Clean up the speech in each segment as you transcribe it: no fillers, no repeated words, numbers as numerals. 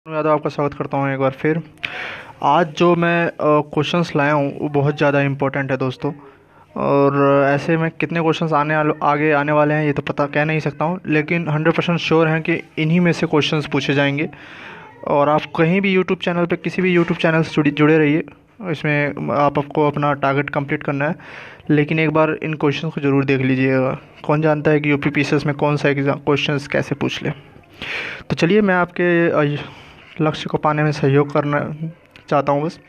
यादव आपका स्वागत करता हूँ एक बार फिर। आज जो मैं क्वेश्चंस लाया हूँ वो बहुत ज़्यादा इम्पोर्टेंट है दोस्तों। और ऐसे में कितने क्वेश्चंस आगे आने वाले हैं ये तो पता कह नहीं सकता हूँ, लेकिन 100% श्योर हैं कि इन्हीं में से क्वेश्चंस पूछे जाएंगे। और आप कहीं भी यूट्यूब चैनल पे किसी भी यूट्यूब चैनल से जुड़े रहिए, इसमें आपको अपना टारगेट कंप्लीट करना है। लेकिन एक बार इन क्वेश्चंस को ज़रूर देख लीजिएगा। कौन जानता है कि यूपी पीसीएस में कौन सा एग्जाम क्वेश्चंस कैसे पूछ ले। तो चलिए, मैं आपके लक्ष्य को पाने में सहयोग करना चाहता हूँ बस।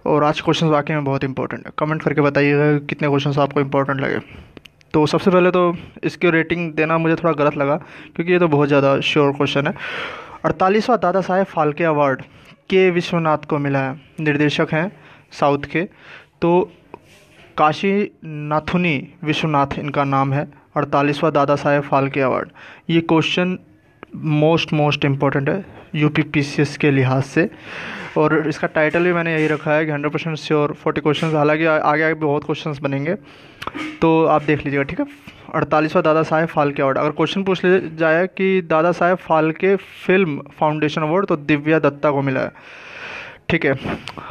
और आज क्वेश्चन वाकई में बहुत इंपॉर्टेंट है। कमेंट करके बताइएगा कि कितने क्वेश्चन आपको इंपॉर्टेंट लगे। तो सबसे पहले तो इसकी रेटिंग देना मुझे थोड़ा गलत लगा, क्योंकि ये तो बहुत ज़्यादा श्योर क्वेश्चन है। 48वां दादा साहेब फाल्के अवार्ड के विश्वनाथ को मिला है। निर्देशक हैं साउथ के, तो काशी नाथुनी विश्वनाथ इनका नाम है। 48वां दादा साहेब फाल्के अवार्ड, ये क्वेश्चन मोस्ट इम्पॉर्टेंट है यूपी पीसीएस के लिहाज से। और इसका टाइटल भी मैंने यही रखा है कि 100% श्योर 40 क्वेश्चन। हालांकि आगे भी बहुत क्वेश्चंस बनेंगे, तो आप देख लीजिएगा, ठीक है। 48वां दादा साहेब फाल्के अवार्ड, अगर क्वेश्चन पूछ लिया जाए कि Dada Saheb Phalke film foundation award, तो दिव्या दत्ता को मिला है, ठीक है।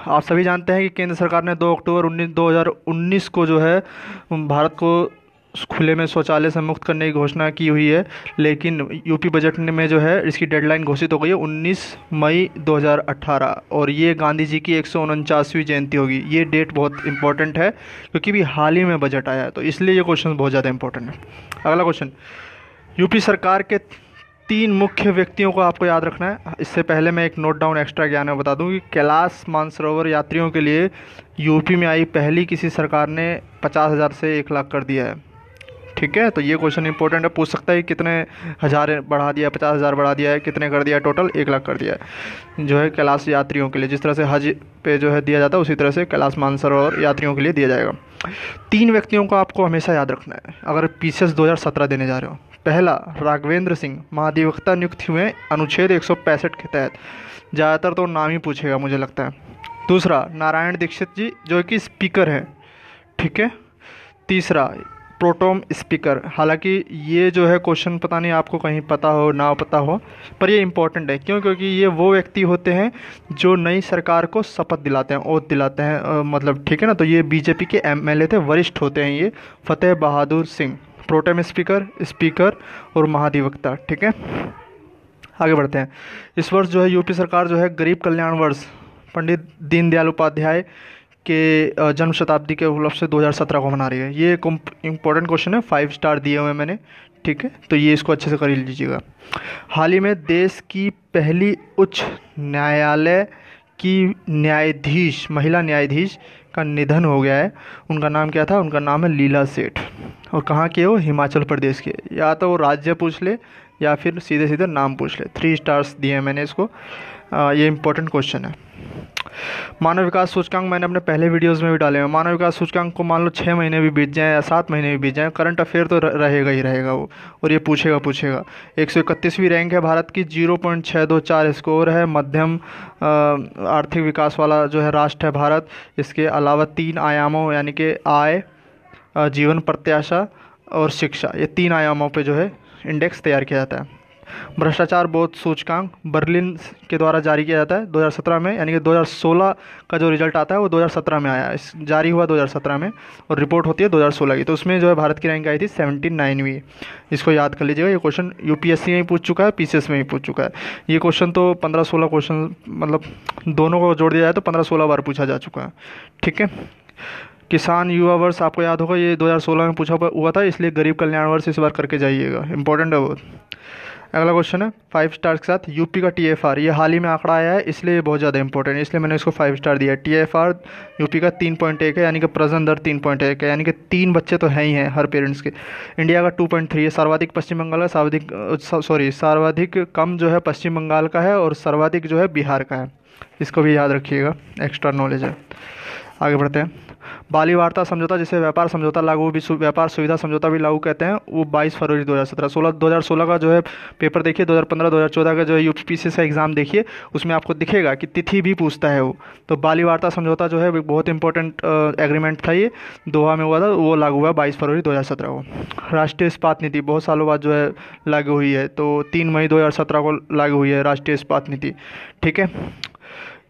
आप सभी जानते हैं कि केंद्र सरकार ने 2 अक्टूबर 2019 को जो है भारत को खुले में शौचालय से मुक्त करने की घोषणा की हुई है। लेकिन यूपी बजट में जो है इसकी डेडलाइन घोषित हो गई है 19 मई 2018, और ये गांधी जी की 149वीं जयंती होगी। ये डेट बहुत इंपॉर्टेंट है क्योंकि भी हाल ही में बजट आया है, तो इसलिए ये क्वेश्चन बहुत ज़्यादा इंपॉर्टेंट है। अगला क्वेश्चन, यूपी सरकार के 3 मुख्य व्यक्तियों को आपको याद रखना है। इससे पहले मैं एक नोट डाउन एक्स्ट्रा ज्ञान में बता दूं कि कैलाश मानसरोवर यात्रियों के लिए यूपी में आई पहली किसी सरकार ने 50,000 से 1 लाख कर दिया है, ठीक है। तो ये क्वेश्चन इंपॉर्टेंट है, पूछ सकता है कितने हज़ार बढ़ा दिया, 50,000 बढ़ा दिया है, कितने कर दिया, टोटल 1 लाख कर दिया है जो है कैलाश यात्रियों के लिए। जिस तरह से हज पे जो है दिया जाता है, उसी तरह से कैलाश मानसरोवर यात्रियों के लिए दिया जाएगा। 3 व्यक्तियों को आपको हमेशा याद रखना है अगर पीसीएस 2017 देने जा रहे हो। पहला, राघवेंद्र सिंह महाधिवक्ता नियुक्त हुए अनुच्छेद 165 के तहत। ज़्यादातर तो नाम ही पूछेगा मुझे लगता है। दूसरा, नारायण दीक्षित जी जो कि स्पीकर हैं, ठीक है। तीसरा, प्रोटोम स्पीकर। हालांकि ये जो है क्वेश्चन पता नहीं आपको कहीं पता हो ना पता हो, पर ये इंपॉर्टेंट है। क्यों? क्योंकि ये वो व्यक्ति होते हैं जो नई सरकार को शपथ दिलाते हैं, ओथ दिलाते हैं, मतलब, ठीक है ना। तो ये बीजेपी के एमएलए थे, वरिष्ठ होते हैं ये। फतेह Bahadur Singh, pro tem speaker, speaker और महाधिवक्ता, ठीक है। आगे बढ़ते हैं। इस वर्ष जो है यूपी सरकार जो है गरीब कल्याण वर्ष पंडित दीनदयाल उपाध्याय के जन्म शताब्दी के उपलक्ष्य से 2017 को मना रही है। ये एक इम्पोर्टेंट क्वेश्चन है, 5 स्टार दिए हुए हैं मैंने, ठीक है। तो ये इसको अच्छे से कर लीजिएगा। हाल ही में देश की पहली उच्च न्यायालय की न्यायाधीश, महिला न्यायाधीश का निधन हो गया है। उनका नाम क्या था? उनका नाम है लीला सेठ। और कहाँ के हो? हिमाचल प्रदेश के। या तो वो राज्य पूछ ले या फिर सीधे सीधे नाम पूछ ले। 3 स्टार्स दिए हैं मैंने इसको। ये इंपॉर्टेंट क्वेश्चन है। मानव विकास सूचकांक मैंने अपने पहले वीडियोस में भी डाले हैं। मानव विकास सूचकांक को मान लो 6 महीने भी बीत जाएं या 7 महीने भी बीत जाएं, करंट अफेयर तो रहेगा ही रहेगा वो, और ये पूछेगा। 131वीं रैंक है भारत की, 0.624 स्कोर है। मध्यम आर्थिक विकास वाला जो है राष्ट्र है भारत। इसके अलावा 3 आयामों यानी कि आय, जीवन प्रत्याशा और शिक्षा, ये 3 आयामों पे जो है इंडेक्स तैयार किया जाता है। भ्रष्टाचार बोध सूचकांक बर्लिन के द्वारा जारी किया जाता है 2017 में, यानी कि 2016 का जो रिजल्ट आता है वो 2017 में आया। जारी हुआ 2017 में और रिपोर्ट होती है 2016 की। तो उसमें जो है भारत की रैंक आई थी 79वीं। इसको याद कर लीजिएगा। ये क्वेश्चन यूपीएससी में ही पूछ चुका है, पीसीएस में ही पूछ चुका है। ये क्वेश्चन तो 15-16 क्वेश्चन, मतलब दोनों को जोड़ दिया जाए तो 15-16 बार पूछा जा चुका है, ठीक है। किसान युवा वर्ष आपको याद होगा, ये 2016 में पूछा हुआ था, इसलिए गरीब कल्याण वर्ष इस बार करके जाइएगा, इंपॉर्टेंट है बहुत। अगला क्वेश्चन है 5 स्टार के साथ यूपी का टीएफआर। ये हाल ही में आंकड़ा आया है, इसलिए ये बहुत ज़्यादा इंपॉर्टेंट है, इसलिए मैंने इसको 5 स्टार दिया है। टीएफआर यूपी का 3.1 है, यानी कि प्रजनन दर 3.1 है, यानी कि 3 बच्चे तो हैं ही हैं हर पेरेंट्स के। इंडिया का 2.3 है। सर्वाधिक पश्चिम बंगाल का, सर्वाधिक कम जो है पश्चिम बंगाल का है, और सर्वाधिक जो है बिहार का है। इसको भी याद रखिएगा, एक्स्ट्रा नॉलेज है। आगे बढ़ते हैं। बाली वार्ता समझौता, जिसे व्यापार समझौता लागू व्यापार सुविधा समझौता भी लागू कहते हैं, वो 22 फरवरी 2017 2016 का जो है पेपर देखिए, 2015 2014 का जो है यूपीपीसीएस का एग्जाम देखिए, उसमें आपको दिखेगा कि तिथि भी पूछता है वो। तो बाली वार्ता समझौता जो है बहुत इंपॉर्टेंट एग्रीमेंट था, ये दोहा में हुआ था, वो लागू हुआ 22 फरवरी 2017 को। राष्ट्रीय इस्पात नीति बहुत सालों बाद जो है लागू हुई है, तो 3 मई 2017 को लागू हुई है राष्ट्रीय इस्पात नीति। ठीक है,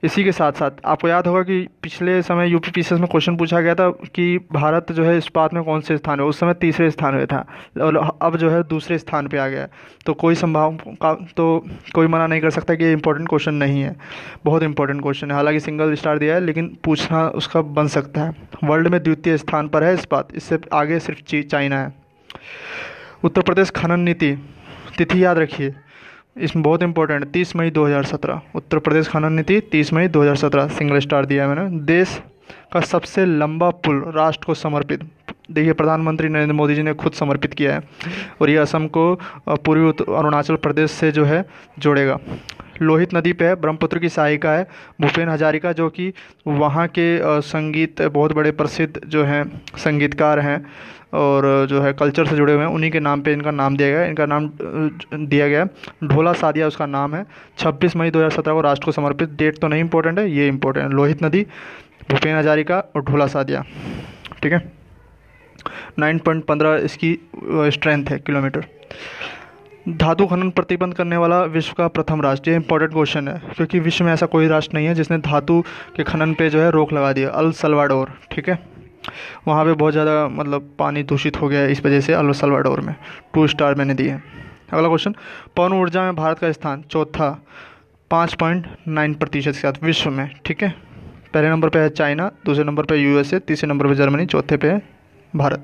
इसी के साथ साथ आपको याद होगा कि पिछले समय यूपीपीसीएस में क्वेश्चन पूछा गया था कि भारत जो है इस्पात में कौन से स्थान है, उस समय तीसरे स्थान पे था और अब जो है दूसरे स्थान पे आ गया है। तो कोई मना नहीं कर सकता कि ये इंपॉर्टेंट क्वेश्चन नहीं है, बहुत इंपॉर्टेंट क्वेश्चन है। हालांकि सिंगल स्टार दिया है, लेकिन पूछना उसका बन सकता है। वर्ल्ड में द्वितीय स्थान पर है इस्पात, इससे आगे सिर्फ चाइना है। उत्तर प्रदेश खनन नीति, तिथि याद रखिए, इसमें बहुत इंपॉर्टेंट है, 30 मई 2017। उत्तर प्रदेश खनन नीति 30 मई 2017, सिंगल स्टार दिया है मैंने। देश का सबसे लंबा पुल राष्ट्र को समर्पित, देखिए प्रधानमंत्री नरेंद्र मोदी जी ने खुद समर्पित किया है, और ये असम को पूर्वी अरुणाचल प्रदेश से जो है जोड़ेगा। लोहित नदी पे है, ब्रह्मपुत्र की सहायिका है। भूपेन हजारिका जो कि वहाँ के संगीत बहुत बड़े प्रसिद्ध जो हैं संगीतकार हैं और जो है कल्चर से जुड़े हुए हैं, उन्हीं के नाम पे इनका नाम दिया गया है। इनका नाम दिया गया है ढोला सादिया, उसका नाम है। 26 मई 2017 को राष्ट्र को समर्पित, डेट तो नहीं इंपॉर्टेंट है, ये इंपॉर्टेंट है। लोहित नदी, भूपेन हजारिका और ढोला सादिया। ठीक है, 9.15 इसकी स्ट्रेंथ है किलोमीटर। धातु खनन प्रतिबंध करने वाला विश्व का प्रथम राष्ट्र, ये इंपॉर्टेंट क्वेश्चन है क्योंकि विश्व में ऐसा कोई राष्ट्र नहीं है जिसने धातु के खनन पे जो है रोक लगा दिया। अल सल्वाडोर, ठीक है, वहाँ पे बहुत ज़्यादा मतलब पानी दूषित हो गया है, इस वजह से अल सल्वाडोर में 2 स्टार मैंने दिए हैं। अगला क्वेश्चन, पवन ऊर्जा में भारत का स्थान चौथा 5.9% के साथ विश्व में। ठीक है, पहले नंबर पे है चाइना, दूसरे नंबर पे यूएसए, तीसरे नंबर पे जर्मनी, चौथे पे है भारत।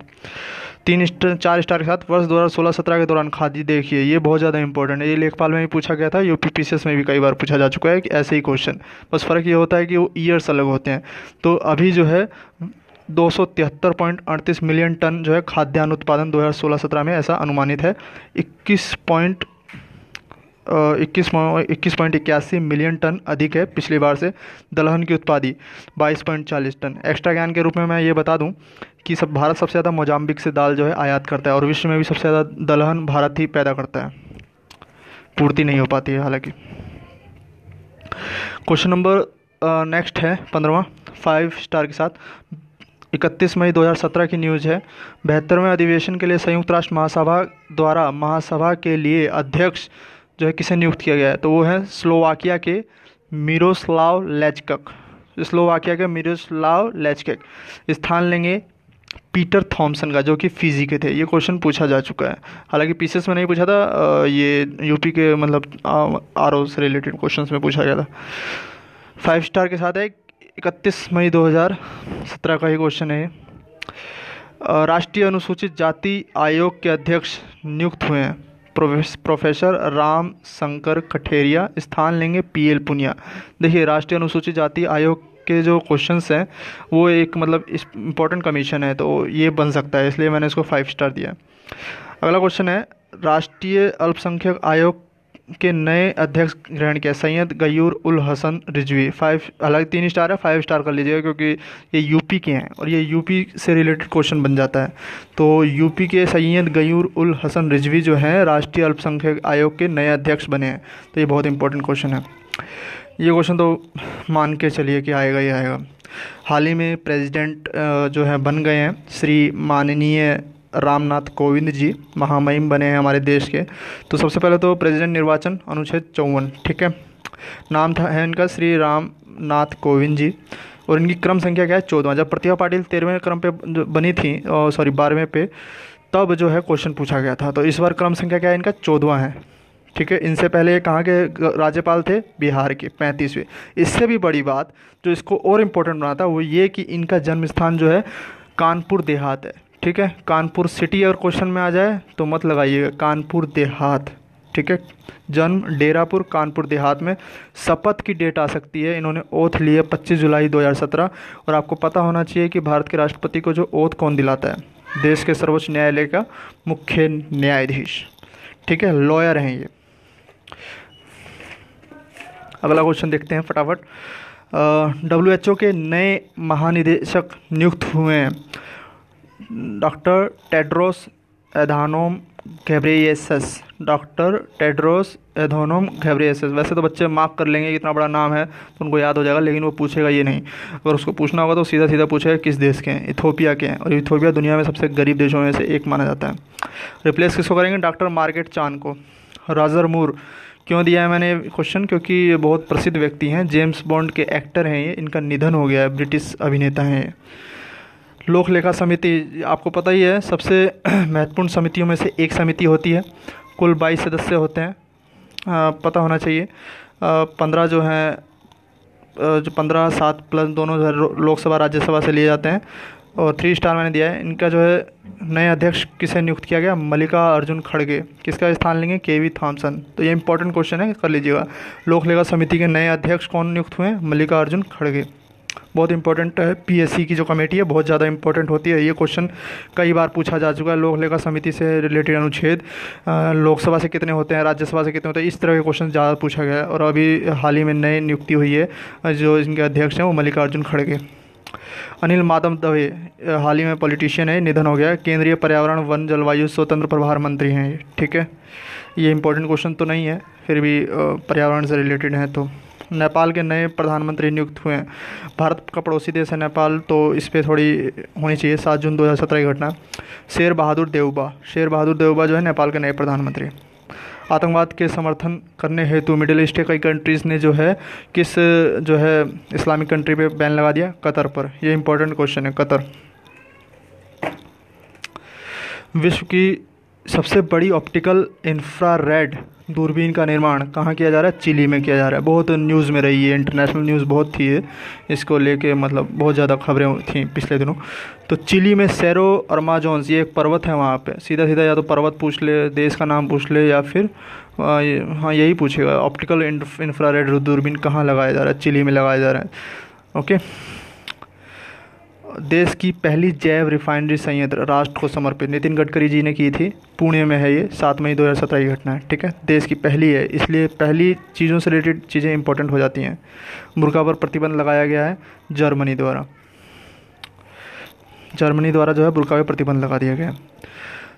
4 स्टार के साथ वर्ष 2016-17 के दौरान खादी, देखिए ये बहुत ज़्यादा इंपॉर्टेंट है, ये लेखपाल में भी पूछा गया था, यूपीपीसीएस में भी कई बार पूछा जा चुका है कि ऐसे ही क्वेश्चन, बस फ़र्क ये होता है कि वो ईयर्स अलग होते हैं। तो अभी जो है 273.38 मिलियन टन जो है खाद्यान्न उत्पादन 2016-17 में ऐसा अनुमानित है। 21.81 मिलियन टन अधिक है पिछली बार से। दलहन की उत्पादी 22.40 टन। एक्स्ट्रा ज्ञान के रूप में मैं ये बता दूं कि भारत सबसे ज़्यादा मोजाम्बिक से दाल जो है आयात करता है और विश्व में भी सबसे ज़्यादा दलहन भारत ही पैदा करता है, पूर्ति नहीं हो पाती है हालांकि। क्वेश्चन नंबर नेक्स्ट है 15वां, 5 स्टार के साथ। 31 मई 2017 की न्यूज़ है। 72वें अधिवेशन के लिए संयुक्त राष्ट्र महासभा द्वारा महासभा के लिए अध्यक्ष जो है किसे नियुक्त किया गया है, तो वो है स्लोवाकिया के मिरोस्लाव लेचकक। स्थान लेंगे पीटर थॉमसन का, जो कि फिजी के थे। ये क्वेश्चन पूछा जा चुका है, हालांकि पीसीएस में नहीं पूछा था, ये यूपी के मतलब आरओ से रिलेटेड क्वेश्चंस में पूछा गया था। 5 स्टार के साथ है। 31 मई 2017 का ही क्वेश्चन है। राष्ट्रीय अनुसूचित जाति आयोग के अध्यक्ष नियुक्त हुए हैं प्रोफेसर राम शंकर कठेरिया। स्थान लेंगे पीएल पुनिया। देखिए राष्ट्रीय अनुसूचित जाति आयोग के जो क्वेश्चंस हैं वो एक मतलब इम्पोर्टेंट कमीशन है, तो ये बन सकता है, इसलिए मैंने इसको 5 स्टार दिया। अगला क्वेश्चन है, राष्ट्रीय अल्पसंख्यक आयोग के नए अध्यक्ष ग्रहण किया, सैयद गयूर उल हसन रिजवी। 5, हालांकि 3 स्टार है, 5 स्टार कर लीजिएगा क्योंकि ये यूपी के हैं और ये यूपी से रिलेटेड क्वेश्चन बन जाता है। तो यूपी के सैयद गयूर उल हसन रिजवी जो हैं राष्ट्रीय अल्पसंख्यक आयोग के नए अध्यक्ष बने हैं, तो ये बहुत इंपॉर्टेंट क्वेश्चन है। ये क्वेश्चन तो मान के चलिए कि आएगा ही आएगा। हाल ही में प्रेसिडेंट जो है बन गए हैं श्री माननीय रामनाथ कोविंद जी, महामहिम बने हैं हमारे देश के। तो सबसे पहले तो प्रेसिडेंट निर्वाचन अनुच्छेद 54, ठीक है, नाम था है इनका श्री रामनाथ कोविंद जी, और इनकी क्रम संख्या क्या है 14। जब प्रतिभा पाटिल 13वें क्रम पे बनी थी, 12वें पे, तब जो है क्वेश्चन पूछा गया था। तो इस बार क्रम संख्या क्या है इनका 14वां है, ठीक है। इनसे पहले कहाँ के राज्यपाल थे, बिहार के 35वें। इससे भी बड़ी बात जो इसको और इम्पोर्टेंट बनाता है वो ये कि इनका जन्म स्थान जो है कानपुर देहात है, ठीक है। कानपुर सिटी अगर क्वेश्चन में आ जाए तो मत लगाइएगा, कानपुर देहात, ठीक है। जन्म डेरापुर कानपुर देहात में। शपथ की डेट आ सकती है, इन्होंने ओथ लिए 25 जुलाई 2017। और आपको पता होना चाहिए कि भारत के राष्ट्रपति को जो ओथ कौन दिलाता है, देश के सर्वोच्च न्यायालय का मुख्य न्यायाधीश, ठीक है, लॉयर हैं ये। अगला क्वेश्चन देखते हैं फटाफट। WHO के नए महानिदेशक नियुक्त हुए हैं। Doctor Tedros Adhanom Ghebreyesus. Doctor Tedros Adhanom Ghebreyesus. वैसे तो बच्चे मार्क कर लेंगे, इतना बड़ा नाम है तो उनको याद हो जाएगा, लेकिन वो पूछेगा ये नहीं। अगर उसको पूछना होगा तो सीधा सीधा पूछेगा किस देश के हैं। इथोपिया के हैं, और इथोपिया दुनिया में सबसे गरीब देशों में से एक माना जाता है। रिप्लेस किसको करेंगे? डॉक्टर मार्गरेट चान को। रॉजर मूर क्यों दिया है मैंने क्वेश्चन? क्योंकि ये बहुत प्रसिद्ध व्यक्ति हैं, जेम्स बॉन्ड के एक्टर हैं ये, इनका निधन हो गया है, ब्रिटिश अभिनेता हैं ये। लोक लेखा समिति आपको पता ही है, सबसे महत्वपूर्ण समितियों में से एक समिति होती है। कुल 22 सदस्य होते हैं, पता होना चाहिए। 15 जो हैं, जो 15 7 प्लस दोनों जो है लोकसभा राज्यसभा से लिए जाते हैं। और 3 स्टार मैंने दिया है। इनका जो है नए अध्यक्ष किसे नियुक्त किया गया? मल्लिका अर्जुन खड़गे। किसका स्थान लेंगे? केवी थॉमसन। तो ये इंपॉर्टेंट क्वेश्चन है, कर लीजिएगा। लोक लेखा समिति के नए अध्यक्ष कौन नियुक्त हुए हैं? मल्लिका अर्जुन खड़गे। बहुत इंपॉर्टेंट है। PSC की जो कमेटी है बहुत ज़्यादा इंपॉर्टेंट होती है। ये क्वेश्चन कई बार पूछा जा चुका है। लोक लेखा समिति से रिलेटेड अनुच्छेद लोकसभा से कितने होते हैं, राज्यसभा से कितने होते हैं, इस तरह के क्वेश्चन ज़्यादा पूछा गया है। और अभी हाल ही में नई नियुक्ति हुई है, जो इनके अध्यक्ष हैं वो मल्लिका अर्जुन खड़गे। अनिल माधव दवे हाल ही में पॉलिटिशियन है, निधन हो गया है। केंद्रीय पर्यावरण वन जलवायु स्वतंत्र प्रभार मंत्री हैं ये, ठीक है। ये इंपॉर्टेंट क्वेश्चन तो नहीं है, फिर भी पर्यावरण से रिलेटेड है। तो नेपाल के नए प्रधानमंत्री नियुक्त हुए हैं। भारत का पड़ोसी देश है नेपाल, तो इस पर थोड़ी होनी चाहिए। 7 जून 2017 की घटना। शेर बहादुर देउबा जो है नेपाल के नए प्रधानमंत्री। आतंकवाद के समर्थन करने हेतु मिडिल ईस्ट के कई कंट्रीज़ ने जो है किस जो है इस्लामिक कंट्री पे बैन लगा दिया? कतर पर। ये इंपॉर्टेंट क्वेश्चन है, कतर। विश्व की सबसे बड़ी ऑप्टिकल इंफ्रारेड दूरबीन का निर्माण कहाँ किया जा रहा है? चिली में किया जा रहा है। बहुत न्यूज़ में रही है, इंटरनेशनल न्यूज़ बहुत थी है इसको लेके, मतलब बहुत ज़्यादा खबरें थी पिछले दिनों। तो चिली में सेरो अर्माजोन्स, ये एक पर्वत है वहाँ पे। सीधा सीधा या तो पर्वत पूछ ले, देश का नाम पूछ ले, या फिर हाँ यही पूछेगा। ऑप्टिकल इंफ्रारेड दूरबीन कहाँ लगाया जा रहा है? चिली में लगाया जा रहा है। ओके। देश की पहली जैव रिफाइनरी संयंत्र राष्ट्र को समर्पित नितिन गडकरी जी ने की थी। पुणे में है ये, 7 मई 2017 की घटना है, ठीक है। देश की पहली है, इसलिए पहली चीज़ों से रिलेटेड चीज़ें इंपॉर्टेंट हो जाती हैं। बुर्का पर प्रतिबंध लगाया गया है जर्मनी द्वारा जो है बुर्का पर प्रतिबंध लगा दिया गया है।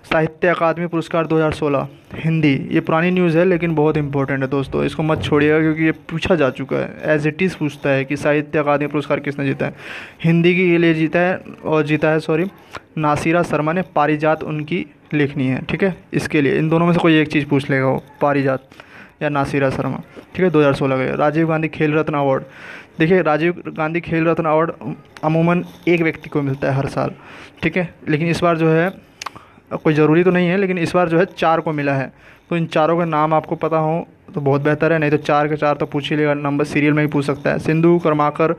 साहित्य अकादमी पुरस्कार 2016 हिंदी, ये पुरानी न्यूज़ है लेकिन बहुत इंपॉर्टेंट है दोस्तों, इसको मत छोड़िएगा क्योंकि ये पूछा जा चुका है। एज इट इज़ पूछता है कि साहित्य अकादमी पुरस्कार किसने जीता है। हिंदी के लिए जीता है नासिरा शर्मा ने। पारिजात उनकी लेखनी है, ठीक है। इसके लिए इन दोनों में से कोई एक चीज़ पूछ लेगा वो, पारिजात या नासिरा शर्मा, ठीक है। 2016 का। राजीव गांधी खेल रत्न अवार्ड, देखिए राजीव गांधी खेल रत्न अवार्ड अमूमन एक व्यक्ति को मिलता है हर साल, ठीक है। लेकिन इस बार जो है कोई ज़रूरी तो नहीं है, लेकिन इस बार जो है 4 को मिला है। तो इन चारों के नाम आपको पता हो तो बहुत बेहतर है, नहीं तो 4 के 4 तो पूछ ही लेगा, नंबर सीरियल में ही पूछ सकता है। सिंधु, कर्माकर,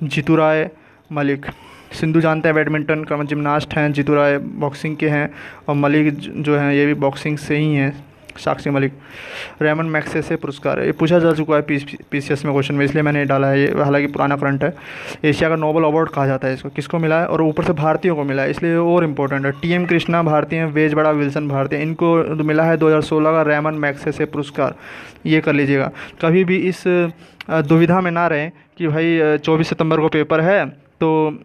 जीतू राय, मलिक। सिंधु जानते हैं बैडमिंटन का जिम्नास्ट हैं, जीतू राय बॉक्सिंग के हैं, और मलिक जो हैं ये भी बॉक्सिंग से ही हैं, साक्षी मलिक। रेमन मैग्सेसे पुरस्कार है, ये पूछा जा चुका है PCS में क्वेश्चन में, इसलिए मैंने डाला है ये, हालांकि पुराना करंट है। एशिया का नोबेल अवार्ड कहा जाता है इसको, किसको मिला है? और ऊपर से भारतीयों को मिला है, इसलिए और इम्पोर्टेंट है। TM कृष्णा भारतीय हैं, वेजबड़ा विल्सन भारतीय, इनको मिला है 2016 का रेमन मैग्सेसे पुरस्कार। ये कर लीजिएगा। कभी भी इस दुविधा में ना रहें कि भाई 24 सितंबर को पेपर है तो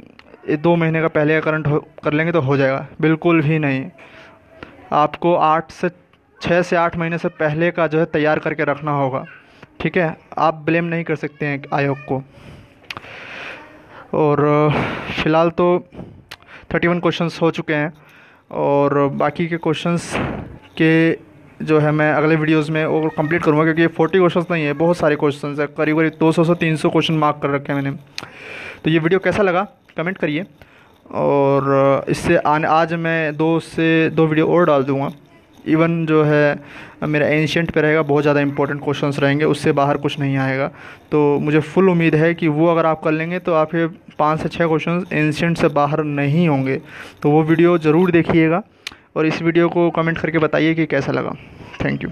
2 महीने का पहले का करंट कर लेंगे तो हो जाएगा, बिल्कुल भी नहीं। आपको 6 से 8 महीने से पहले का जो है तैयार करके रखना होगा, ठीक है। आप ब्लेम नहीं कर सकते हैं आयोग को। और फ़िलहाल तो 31 क्वेश्चंस हो चुके हैं, और बाकी के क्वेश्चंस के जो है मैं अगले वीडियोस में वो कंप्लीट करूँगा, क्योंकि ये 40 क्वेश्चंस नहीं है, बहुत सारे क्वेश्चंस है, करीब 200 से 300 क्वेश्चन मार्क कर रखे हैं मैंने। तो ये वीडियो कैसा लगा कमेंट करिए, और इससे आज मैं 2 वीडियो और डाल दूँगा। इवन जो है मेरा एंशिएंट पे रहेगा, बहुत ज़्यादा इंपॉर्टेंट क्वेश्चंस रहेंगे, उससे बाहर कुछ नहीं आएगा। तो मुझे फुल उम्मीद है कि वो अगर आप कर लेंगे तो आपके 5 से 6 क्वेश्चंस एंशिएंट से बाहर नहीं होंगे। तो वो वीडियो ज़रूर देखिएगा, और इस वीडियो को कमेंट करके बताइए कि कैसा लगा। Thank you.